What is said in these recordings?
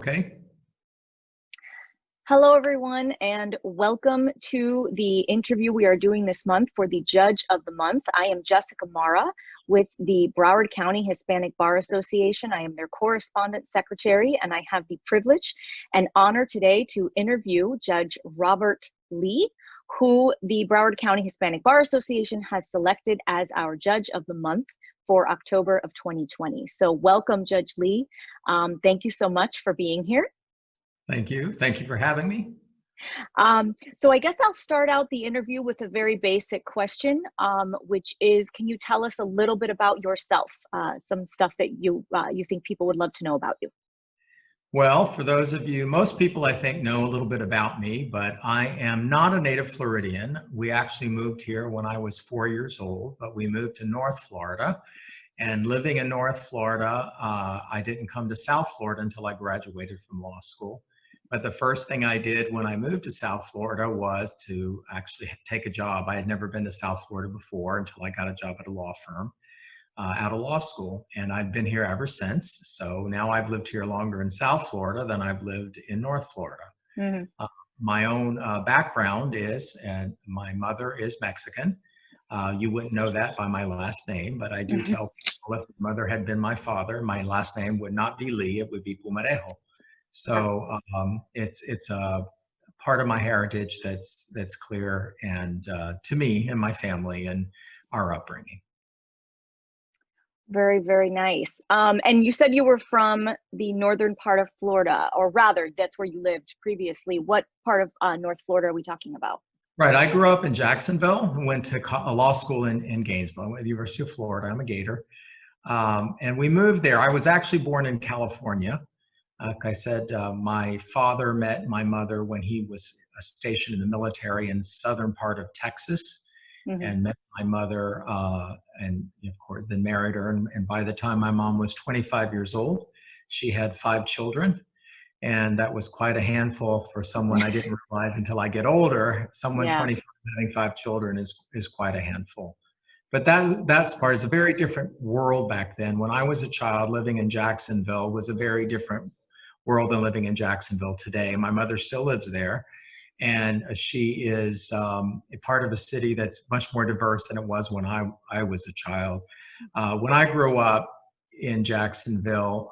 Okay. Hello, everyone, and welcome to the interview we are doing this month for the Judge of the Month. I am Jessica Mara with the Broward County Hispanic Bar Association. I am their correspondent secretary, and I have the privilege and honor today to interview Judge Robert Lee, who the Broward County Hispanic Bar Association has selected as our Judge of the Month for October of 2020. So welcome, Judge Lee. Thank you so much for being here. Thank you. Thank you for having me. So I guess I'll start out the interview with a very basic question, which is, can you tell us a little bit about yourself? Some stuff that you think people would love to know about you. Well, for those of you, most people I think know a little bit about me, but I am not a native Floridian. We actually moved here when I was 4 years old, but we moved to North Florida. And living in North Florida, I didn't come to South Florida until I graduated from law school. But the first thing I did when I moved to South Florida was to actually take a job. I had never been to South Florida before until I got a job at a law firm out of law school. And I've been here ever since. So now I've lived here longer in South Florida than I've lived in North Florida. Mm-hmm. My own background is, and my mother is Mexican. You wouldn't know that by my last name, but I do tell people if my mother had been my father, my last name would not be Lee, it would be Pumarejo. So it's a part of my heritage that's clear and to me and my family and our upbringing. Very, very nice. And you said you were from the northern part of Florida, or rather, that's where you lived previously. What part of North Florida are we talking about? Right. I grew up in Jacksonville, went to a law school in Gainesville, at the University of Florida. I'm a Gator. And we moved there. I was actually born in California. Like I said, my father met my mother when he was stationed in the military in southern part of Texas, and met my mother, and of course then married her. And by the time my mom was 25 years old, she had 5 children. And that was quite a handful for someone. I didn't realize until I get older, someone Yeah. 25 having 5 children is quite a handful. But that's part. It's a very different world back then. When I was a child, living in Jacksonville was a very different world than living in Jacksonville today. My mother still lives there, and she is a part of a city that's much more diverse than it was when I was a child. When I grew up in Jacksonville,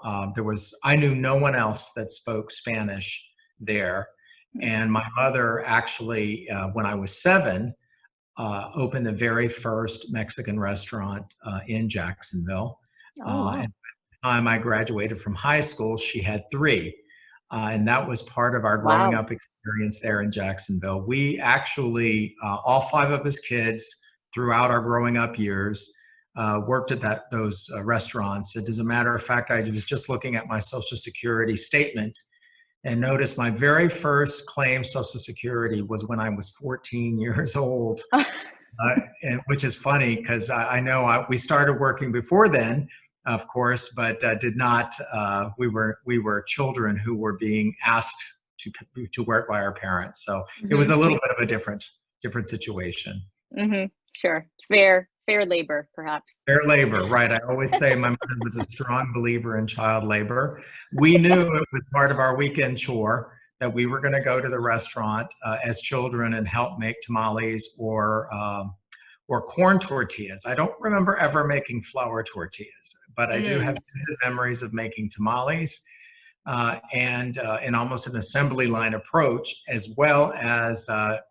I knew no one else that spoke Spanish there. And my mother actually, when I was 7, opened the very first Mexican restaurant in Jacksonville. Oh, wow. And by the time I graduated from high school, she had 3. And that was part of our growing Wow. up experience there in Jacksonville. We actually, all 5 of us kids throughout our growing up years, worked at those restaurants. As a matter of fact, I was just looking at my Social Security statement and noticed my very first claim Social Security was when I was 14 years old. And which is funny because I know we started working before then, of course, but did not. We were children who were being asked to work by our parents, so it was a little bit of a different situation. Sure. Fair labor, perhaps. Fair labor, right. I always say my mother was a strong believer in child labor. We knew it was part of our weekend chore that we were going to go to the restaurant as children and help make tamales or corn tortillas. I don't remember ever making flour tortillas, but I do have vivid memories of making tamales and in almost an assembly line approach, as well as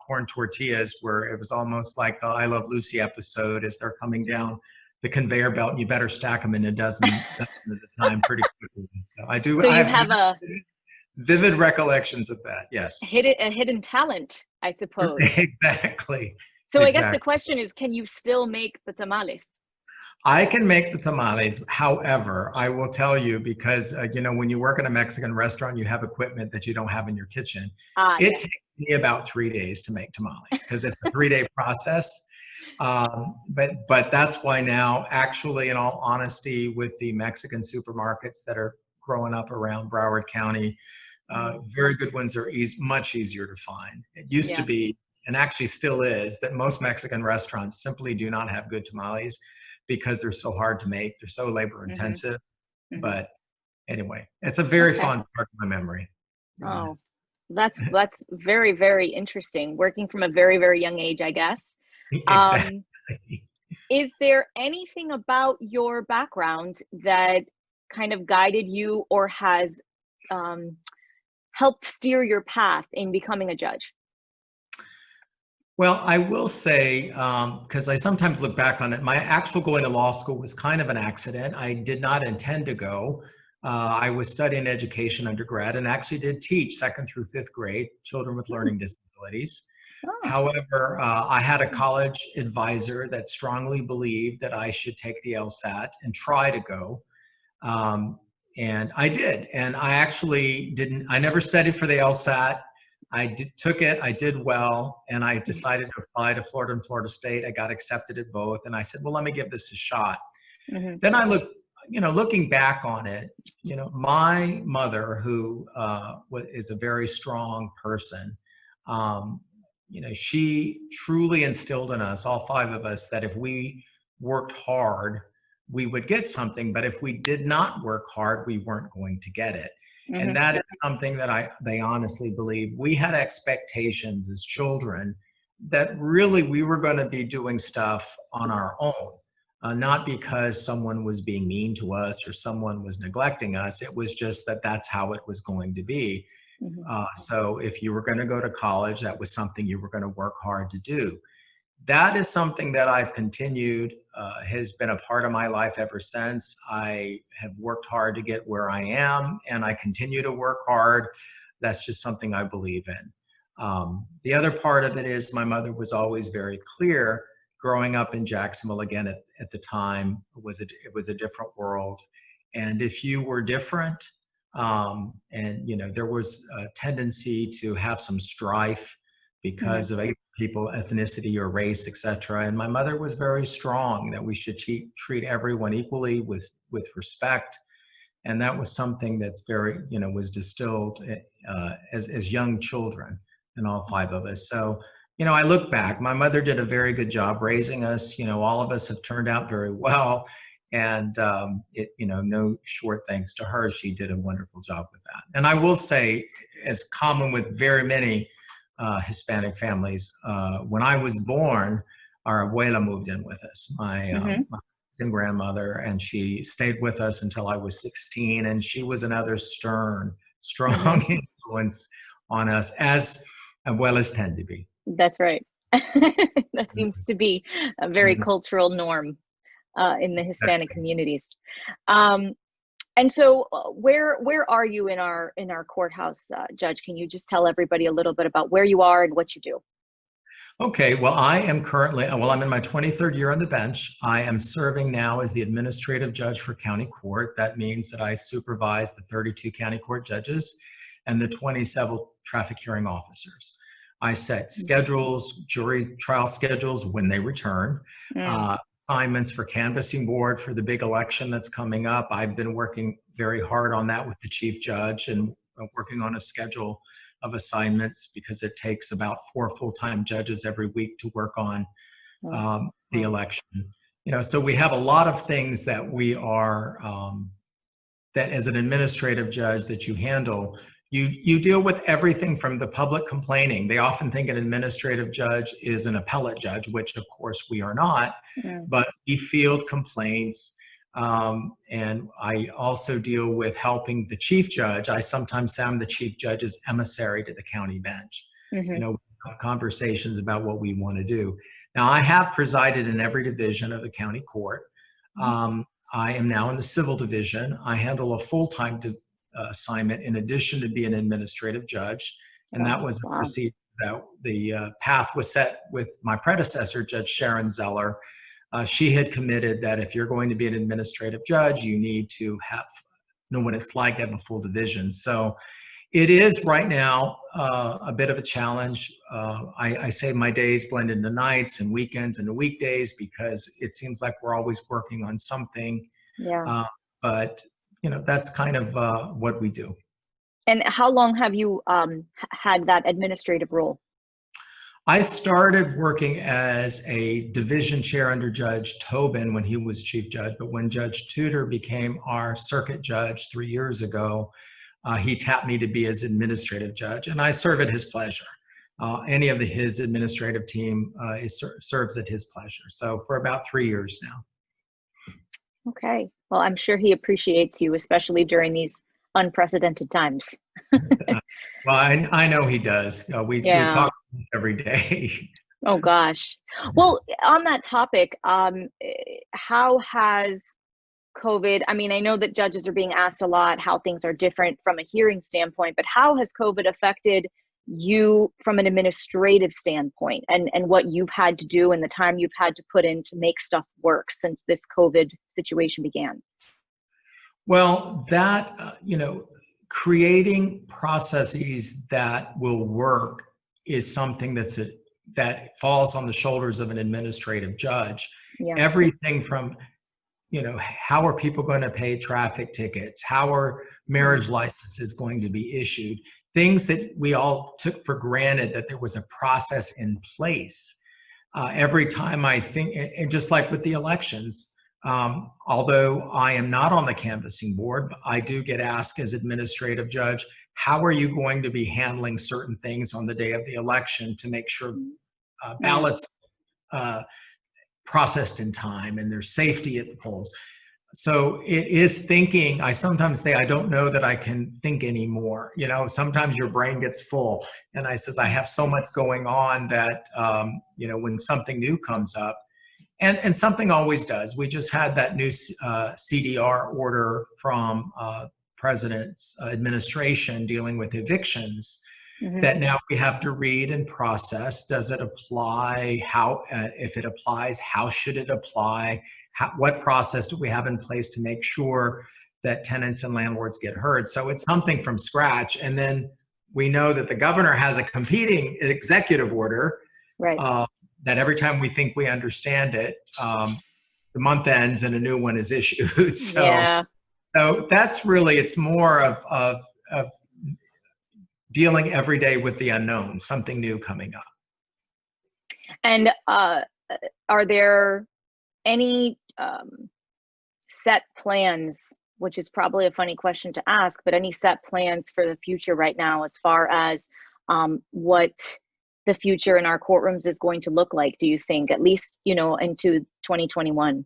corn tortillas, where it was almost like the I Love Lucy episode as they're coming down the conveyor belt, and you better stack them in a dozen at a time pretty quickly. So I have vivid recollections of that. Yes. A hidden talent, I suppose. Exactly. So I guess the question is, can you still make the tamales? I can make the tamales. However, I will tell you, because when you work in a Mexican restaurant, you have equipment that you don't have in your kitchen. It takes me about 3 days to make tamales because it's a 3-day process. But that's why now, actually, in all honesty, with the Mexican supermarkets that are growing up around Broward County, very good ones are much easier to find. It used to be, and actually still is, that most Mexican restaurants simply do not have good tamales because they're so hard to make. They're so labor intensive. But anyway, it's a very Okay. fond part of my memory. Oh, that's very, very interesting. Working from a very, very young age, I guess. Exactly. Um, is there anything about your background that kind of guided you or has um, helped steer your path in becoming a judge? Well, I will say, because I sometimes look back on it, my actual going to law school was kind of an accident. I did not intend to go. I was studying education undergrad and actually did teach second through fifth grade children with Hmm. learning disabilities. Oh. However, I had a college advisor that strongly believed that I should take the LSAT and try to go. Um, and I did. And I actually didn't, I never studied for the LSAT. Took it, I did well, and I decided to apply to Florida and Florida State. I got accepted at both. And I said, well, let me give this a shot. Mm-hmm. Then I look, looking back on it, my mother, who is a very strong person, um, she truly instilled in us, all five of us, that if we worked hard, we would get something. But if we did not work hard, we weren't going to get it. And Mm-hmm. that is something that they honestly believe. We had expectations as children that really we were going to be doing stuff on our own. Not because someone was being mean to us or someone was neglecting us. It was just that that's how it was going to be. Mm-hmm. So if you were going to go to college, that was something you were going to work hard to do. That is something that I've continued, has been a part of my life ever since. I have worked hard to get where I am, and I continue to work hard. That's just something I believe in. The other part of it is my mother was always very clear. Growing up in Jacksonville, again, at the time, it was a different world. And if you were different, and there was a tendency to have some strife Mm-hmm. because of people, ethnicity or race, etc. And my mother was very strong that we should treat everyone equally with respect. And that was something that's very, was distilled as young children in all five of us. So, I look back, my mother did a very good job raising us. All of us have turned out very well. And no short thanks to her, she did a wonderful job with that. And I will say, as common with very many Hispanic families, when I was born, our abuela moved in with us, Mm-hmm. my grandmother, and she stayed with us until I was 16. And she was another stern, Mm-hmm. strong influence on us, as abuelas tend to be. That's right. That seems to be a very Mhm. cultural norm in the Hispanic communities. Um, and so, where are you in our courthouse, Judge? Can you just tell everybody a little bit about where you are and what you do? Okay, well, I'm in my 23rd year on the bench. I am serving now as the administrative judge for county court. That means that I supervise the 32 county court judges and the 20 civil traffic hearing officers. I set schedules, jury trial schedules when they return, Mm. uh, assignments for canvassing board for the big election that's coming up. I've been working very hard on that with the chief judge and working on a schedule of assignments because it takes about 4 full-time judges every week to work on Oh, the election. So we have a lot of things that we are that as an administrative judge that you handle. You deal with everything from the public complaining. They often think an administrative judge is an appellate judge, which of course we are not, mm. but we field complaints. And I also deal with helping the chief judge. I sometimes say I'm the chief judge's emissary to the county bench. Mm-hmm. We have conversations about what we want to do. Now, I have presided in every division of the county court. I am now in the civil division. I handle a full-time assignment in addition to being an administrative judge. And that Oh, was a wow. procedure that the path was set with my predecessor, Judge Sharon Zeller. She had committed that if you're going to be an administrative judge, you need to know what it's like to have a full division. So it is right now a bit of a challenge. I say my days blend into nights and weekends and weekdays because it seems like we're always working on something. Yeah. But that's kind of what we do. And how long have you had that administrative role? I started working as a division chair under Judge Tobin when he was chief judge, but when Judge Tudor became our circuit judge 3 years ago, he tapped me to be his administrative judge, and I serve at his pleasure. Any of his administrative team serves at his pleasure. So for about 3 years now. Okay. Well, I'm sure he appreciates you, especially during these unprecedented times. Well, I know he does. We Yeah. talk every day. Oh gosh. Well, on that topic, how has COVID, I mean, I know that judges are being asked a lot how things are different from a hearing standpoint, but how has COVID affected you from an administrative standpoint, and what you've had to do and the time you've had to put in to make stuff work since this COVID situation began? Well, that, creating processes that will work is something that falls on the shoulders of an administrative judge. Yeah. Everything from, how are people going to pay traffic tickets? How are marriage licenses going to be issued? Things that we all took for granted that there was a process in place. Every time I think, and just like with the elections, although I am not on the canvassing board, I do get asked as administrative judge, how are you going to be handling certain things on the day of the election to make sure ballots processed in time and there's safety at the polls? So it is thinking. I sometimes say, I don't know that I can think anymore. Sometimes your brain gets full. And I says, I have so much going on that, when something new comes up, and something always does. We just had that new CDR order from President's administration dealing with evictions that now we have to read and process. Does it apply? How, if it applies, how should it apply? What process do we have in place to make sure that tenants and landlords get heard? So it's something from scratch. And then we know that the governor has a competing executive order, right? That every time we think we understand it, the month ends and a new one is issued. So that's really, it's more of dealing every day with the unknown, something new coming up. And are there any set plans, which is probably a funny question to ask, but any set plans for the future right now as far as what the future in our courtrooms is going to look like, do you think, at least, into 2021?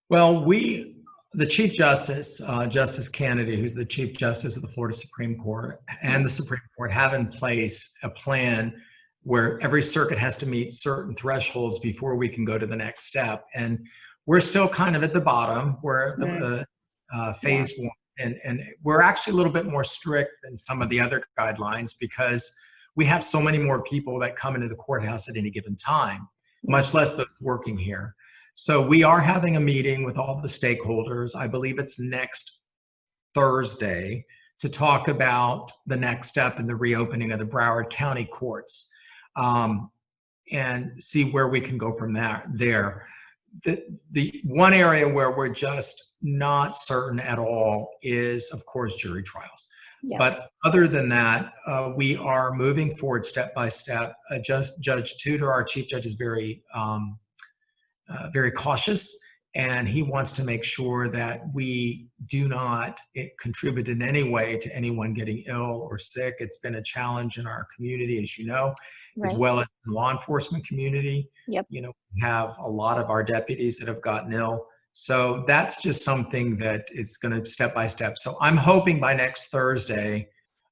Well, the Chief Justice, Justice Kennedy, who's the Chief Justice of the Florida Supreme Court, and the Supreme Court have in place a plan where every circuit has to meet certain thresholds before we can go to the next step. And we're still kind of at the bottom, where the phase one, and we're actually a little bit more strict than some of the other guidelines because we have so many more people that come into the courthouse at any given time, much less those working here. So we are having a meeting with all the stakeholders. I believe it's next Thursday to talk about the next step in the reopening of the Broward County courts, and see where we can go from there. The one area where we're just not certain at all is, of course, jury trials. Yeah. But other than that, we are moving forward step by step. Judge Tudor, our chief judge, is very cautious, and he wants to make sure that we do not contribute in any way to anyone getting ill or sick. It's been a challenge in our community, as you know, as well as the law enforcement community. Yep. We have a lot of our deputies that have gotten ill. So that's just something that is going to step by step. So I'm hoping by next Thursday,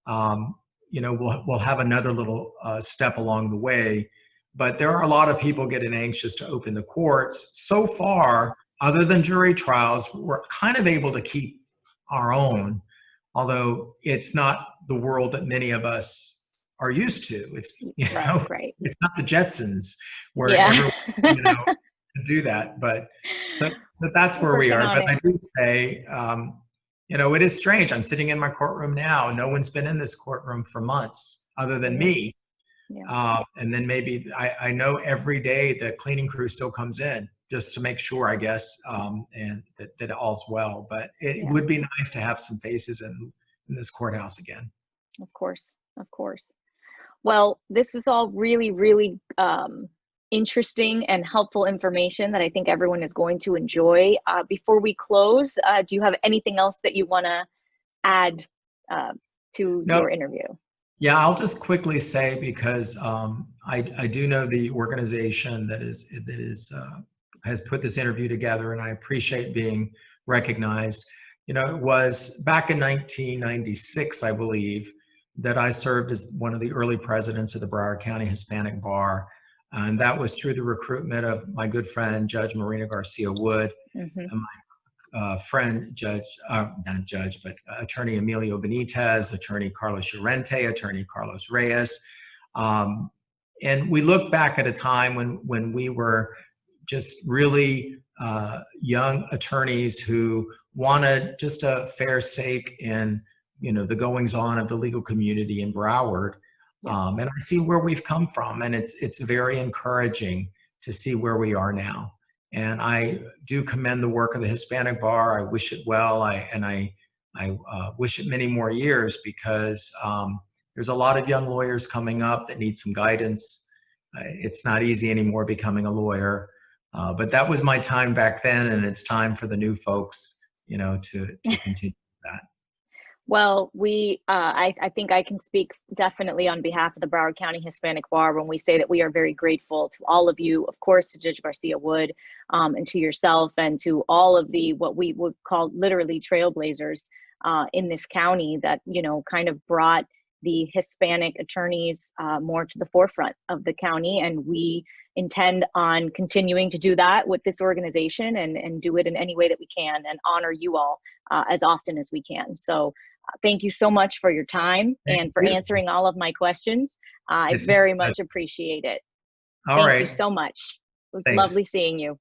we'll have another little step along the way. But there are a lot of people getting anxious to open the courts. So far, other than jury trials, we're kind of able to keep our own, although it's not the world that many of us are used to. It's it's not the Jetsons where everyone can do that. But so that's where we are. But I do say, it is strange. I'm sitting in my courtroom now. No one's been in this courtroom for months other than me. Yeah. And then maybe I know every day the cleaning crew still comes in just to make sure, I guess, and that all's well. But it would be nice to have some faces in this courthouse again. Of course. Well, this was all really, really interesting and helpful information that I think everyone is going to enjoy. Before we close, do you have anything else that you want to add uh, to No, your interview? yeah, I'll just quickly say because I do know the organization that is has put this interview together, and I appreciate being recognized. You know, it was back in 1996, I believe, that I served as one of the early presidents of the Broward County Hispanic Bar, and that was through the recruitment of my good friend Judge Marina Garcia Wood Hmm. and friend, not judge, but attorney Emilio Benitez, attorney Carlos Llorente, attorney Carlos Reyes. Um, and we look back at a time when we were just really young attorneys who wanted just a fair stake in, you know, the goings on of the legal community in Broward. Yeah. And I see where we've come from, and it's very encouraging to see where we are now. And I do commend the work of the Hispanic Bar. I wish it well. I wish it many more years because there's a lot of young lawyers coming up that need some guidance. It's not easy anymore becoming a lawyer, but that was my time back then, and it's time for the new folks, you know, to continue that. Well, I think I can speak definitely on behalf of the Broward County Hispanic Bar when we say that we are very grateful to all of you, of course, to Judge Garcia Wood, and to yourself, and to all of the what we would call literally trailblazers in this county that, you know, kind of brought the Hispanic attorneys more to the forefront of the county. And we intend on continuing to do that with this organization, and do it in any way that we can, and honor you all as often as we can. So thank you so much for your time Thank and for you. answering all of my questions. I It's very much appreciate it. all Thank you right. so much. It was Thanks. lovely seeing you.